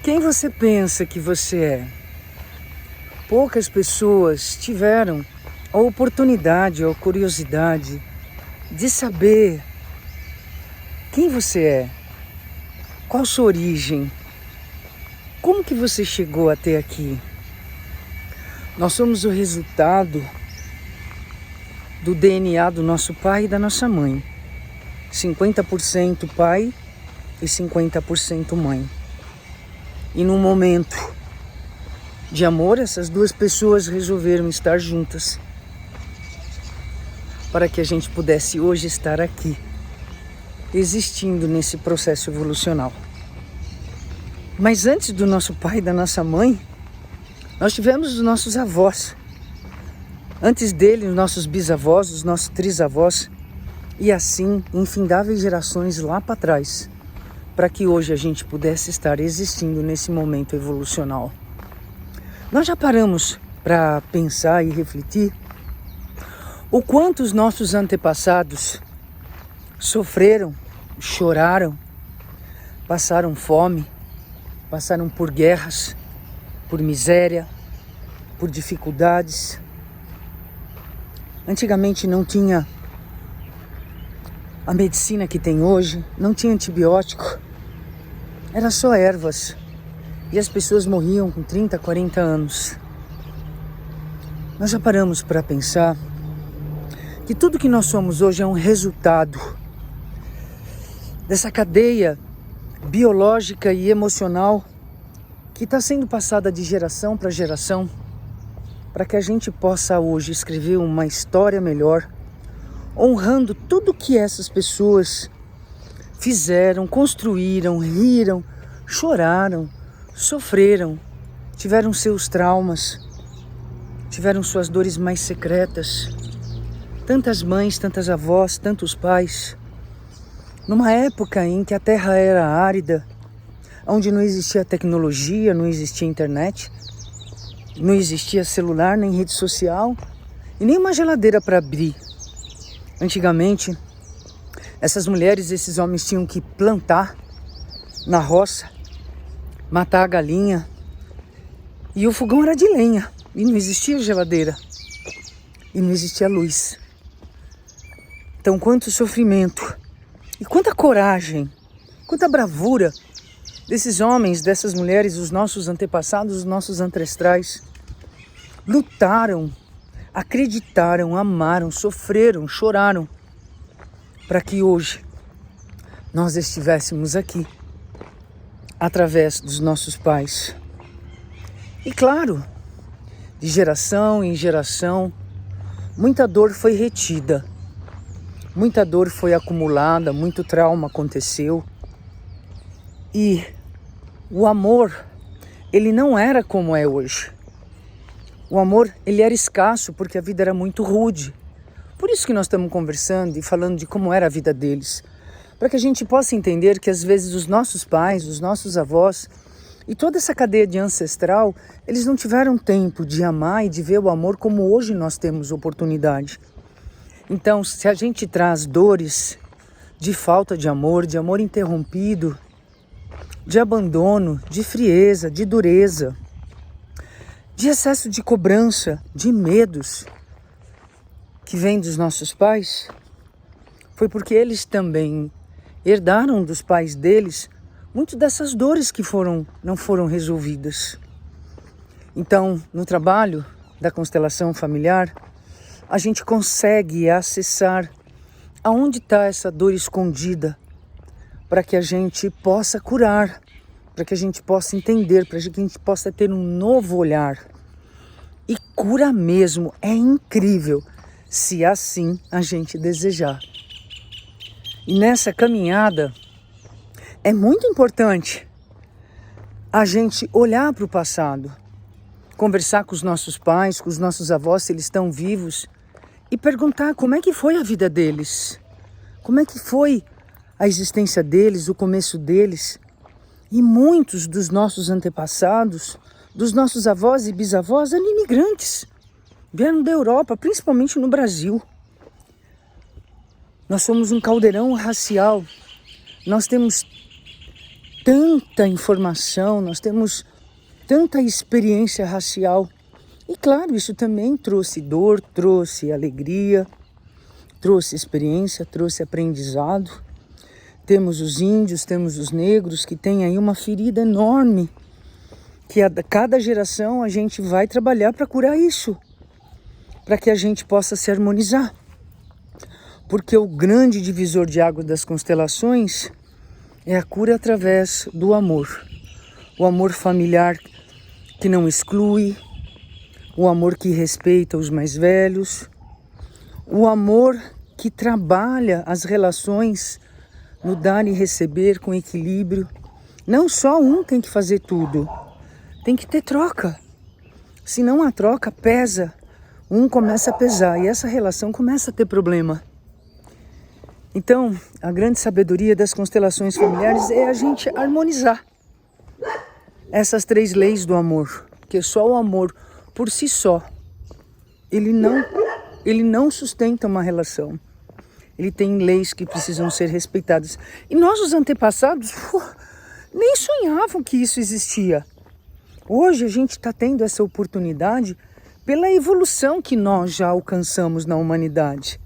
Quem você pensa que você é? Poucas pessoas tiveram a oportunidade ou a curiosidade de saber quem você é, qual sua origem, como que você chegou até aqui. Nós somos o resultado do DNA do nosso pai e da nossa mãe. 50% pai e 50% mãe. E num momento de amor, essas duas pessoas resolveram estar juntas para que a gente pudesse hoje estar aqui, existindo nesse processo evolucional. Mas antes do nosso pai e da nossa mãe, nós tivemos os nossos avós. Antes dele, os nossos bisavós, os nossos trisavós, e assim, infindáveis gerações lá para trás, para que hoje a gente pudesse estar existindo nesse momento evolucional. Nós já paramos para pensar e refletir o quanto os nossos antepassados sofreram, choraram, passaram fome, passaram por guerras, por miséria, por dificuldades. Antigamente não tinha a medicina que tem hoje, não tinha antibiótico, era só ervas. E as pessoas morriam com 30, 40 anos. Nós já paramos para pensar que tudo que nós somos hoje é um resultado dessa cadeia biológica e emocional que está sendo passada de geração para geração, para que a gente possa hoje escrever uma história melhor, honrando tudo que essas pessoas fizeram, construíram, riram, choraram, sofreram, tiveram seus traumas, tiveram suas dores mais secretas. Tantas mães, tantas avós, tantos pais. Numa época em que a terra era árida, onde não existia tecnologia, não existia internet, não existia celular, nem rede social e nem uma geladeira para abrir. Antigamente, essas mulheres, esses homens tinham que plantar na roça, matar a galinha, e o fogão era de lenha, e não existia geladeira, e não existia luz. Então, quanto sofrimento, e quanta coragem, quanta bravura desses homens, dessas mulheres, os nossos antepassados, os nossos ancestrais, lutaram, acreditaram, amaram, sofreram, choraram, para que hoje nós estivéssemos aqui, através dos nossos pais. E claro, de geração em geração, muita dor foi retida, muita dor foi acumulada, muito trauma aconteceu. E o amor, ele não era como é hoje. O amor, ele era escasso porque a vida era muito rude. Por isso que nós estamos conversando e falando de como era a vida deles. Para que a gente possa entender que às vezes os nossos pais, os nossos avós e toda essa cadeia de ancestral, eles não tiveram tempo de amar e de ver o amor como hoje nós temos oportunidade. Então, se a gente traz dores de falta de amor interrompido, de abandono, de frieza, de dureza, de excesso de cobrança, de medos que vem dos nossos pais, foi porque eles também herdaram dos pais deles muito dessas dores que não foram resolvidas. Então, no trabalho da constelação familiar, a gente consegue acessar aonde está essa dor escondida, para que a gente possa curar, para que a gente possa entender, para que a gente possa ter um novo olhar. E cura mesmo, é incrível, se assim a gente desejar. E nessa caminhada, é muito importante a gente olhar para o passado, conversar com os nossos pais, com os nossos avós, se eles estão vivos, e perguntar como é que foi a vida deles, como é que foi a existência deles, o começo deles. E muitos dos nossos antepassados, dos nossos avós e bisavós, eram imigrantes, vieram da Europa, principalmente no Brasil. Nós somos um caldeirão racial, nós temos tanta informação, nós temos tanta experiência racial. E claro, isso também trouxe dor, trouxe alegria, trouxe experiência, trouxe aprendizado. Temos os índios, temos os negros que têm aí uma ferida enorme, que a cada geração a gente vai trabalhar para curar isso, para que a gente possa se harmonizar. Porque o grande divisor de águas das constelações é a cura através do amor. O amor familiar que não exclui, o amor que respeita os mais velhos, o amor que trabalha as relações no dar e receber com equilíbrio. Não só um tem que fazer tudo, tem que ter troca. Se não há troca, pesa. Um começa a pesar e essa relação começa a ter problema. Então, a grande sabedoria das constelações familiares é a gente harmonizar essas 3 leis do amor. Porque só o amor por si só, ele não sustenta uma relação. Ele tem leis que precisam ser respeitadas. E nós, os antepassados, nem sonhavam que isso existia. Hoje a gente está tendo essa oportunidade pela evolução que nós já alcançamos na humanidade.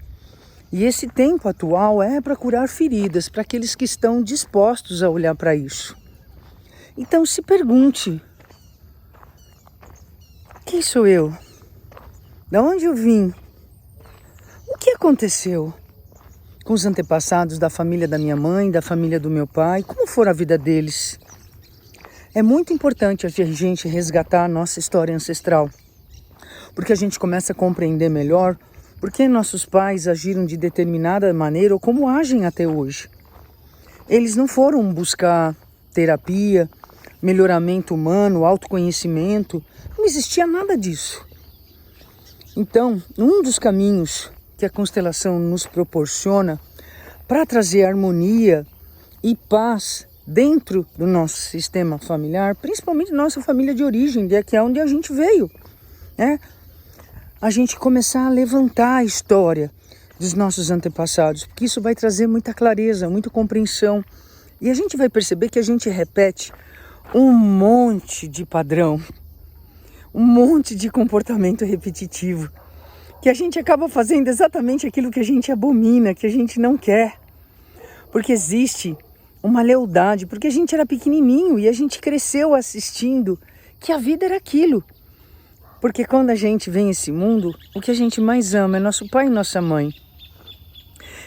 E esse tempo atual é para curar feridas, para aqueles que estão dispostos a olhar para isso. Então se pergunte, quem sou eu? De onde eu vim? O que aconteceu com os antepassados da família da minha mãe, da família do meu pai? Como foi a vida deles? É muito importante a gente resgatar a nossa história ancestral, porque a gente começa a compreender melhor por que nossos pais agiram de determinada maneira ou como agem até hoje. Eles não foram buscar terapia, melhoramento humano, autoconhecimento, não existia nada disso. Então, um dos caminhos que a constelação nos proporciona para trazer harmonia e paz dentro do nosso sistema familiar, principalmente nossa família de origem, que é onde a gente veio, né? A gente começar a levantar a história dos nossos antepassados, porque isso vai trazer muita clareza, muita compreensão. E a gente vai perceber que a gente repete um monte de padrão, um monte de comportamento repetitivo, que a gente acaba fazendo exatamente aquilo que a gente abomina, que a gente não quer. Porque existe uma lealdade, porque a gente era pequenininho e a gente cresceu assistindo que a vida era aquilo. Porque quando a gente vem a esse mundo, o que a gente mais ama é nosso pai e nossa mãe.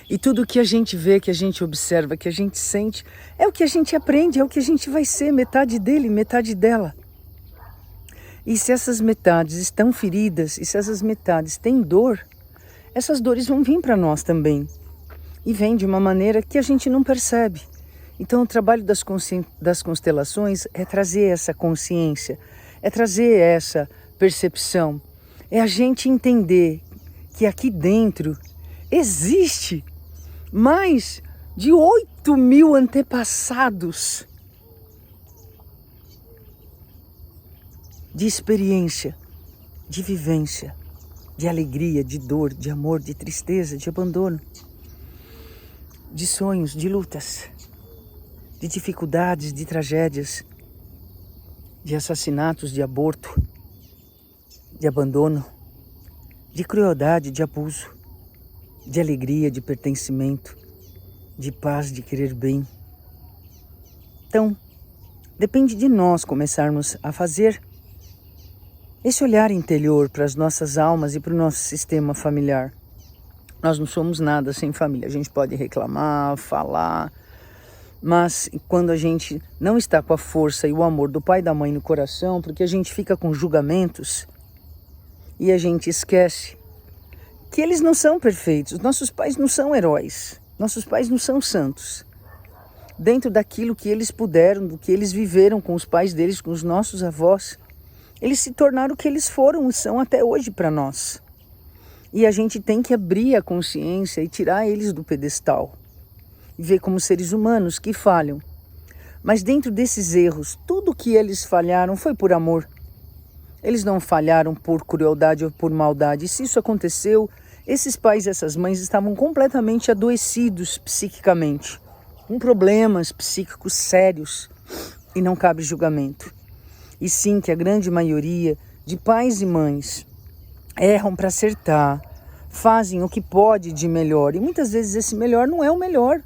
E tudo que a gente vê, que a gente observa, que a gente sente, é o que a gente aprende, é o que a gente vai ser, metade dele, metade dela. E se essas metades estão feridas, e se essas metades têm dor, essas dores vão vir para nós também. E vem de uma maneira que a gente não percebe. Então o trabalho das constelações é trazer essa consciência, é trazer essa percepção, é a gente entender que aqui dentro existe mais de 8.000 antepassados de experiência, de vivência, de alegria, de dor, de amor, de tristeza, de abandono, de sonhos, de lutas, de dificuldades, de tragédias, de assassinatos, de aborto, de abandono, de crueldade, de abuso, de alegria, de pertencimento, de paz, de querer bem. Então, depende de nós começarmos a fazer esse olhar interior para as nossas almas e para o nosso sistema familiar. Nós não somos nada sem família. A gente pode reclamar, falar, mas quando a gente não está com a força e o amor do pai e da mãe no coração, porque a gente fica com julgamentos e a gente esquece que eles não são perfeitos. Nossos pais não são heróis. Nossos pais não são santos. Dentro daquilo que eles puderam, do que eles viveram com os pais deles, com os nossos avós, eles se tornaram o que eles foram e são até hoje para nós. E a gente tem que abrir a consciência e tirar eles do pedestal. E ver como seres humanos que falham. Mas dentro desses erros, tudo que eles falharam foi por amor. Eles não falharam por crueldade ou por maldade. E se isso aconteceu, esses pais e essas mães estavam completamente adoecidos psiquicamente, com problemas psíquicos sérios. e não cabe julgamento. E sim que a grande maioria de pais e mães erram para acertar, fazem o que pode de melhor. E muitas vezes esse melhor não é o melhor,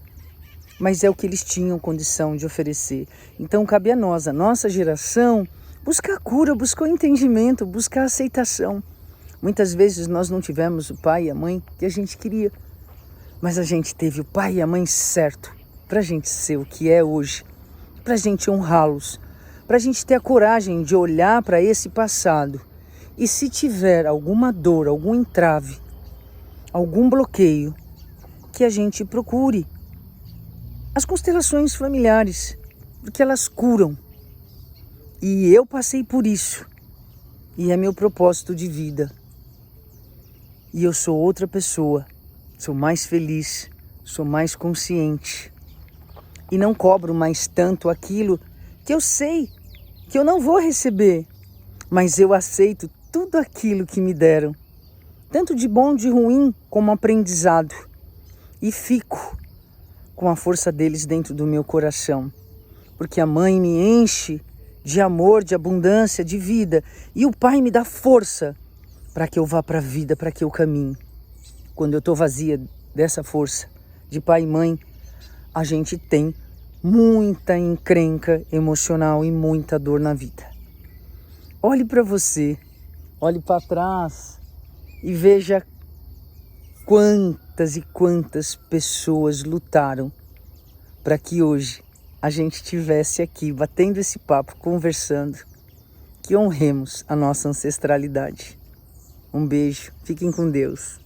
mas é o que eles tinham condição de oferecer. Então cabe a nós, a nossa geração, buscar a cura, buscar o entendimento, buscar a aceitação. Muitas vezes nós não tivemos o pai e a mãe que a gente queria, mas a gente teve o pai e a mãe certo para a gente ser o que é hoje, para a gente honrá-los, para a gente ter a coragem de olhar para esse passado e se tiver alguma dor, algum entrave, algum bloqueio, que a gente procure as constelações familiares, porque elas curam. E eu passei por isso, e é meu propósito de vida. E eu sou outra pessoa, sou mais feliz, sou mais consciente. E não cobro mais tanto aquilo que eu sei que eu não vou receber, mas eu aceito tudo aquilo que me deram, tanto de bom, de ruim, como aprendizado. E fico com a força deles dentro do meu coração, porque a mãe me enche de amor, de abundância, de vida, e o pai me dá força para que eu vá para a vida, para que eu caminhe. Quando eu estou vazia dessa força de pai e mãe, a gente tem muita encrenca emocional e muita dor na vida. Olhe para você, olhe para trás e veja quantas e quantas pessoas lutaram para que hoje a gente estivesse aqui batendo esse papo, conversando, que honremos a nossa ancestralidade. Um beijo, fiquem com Deus.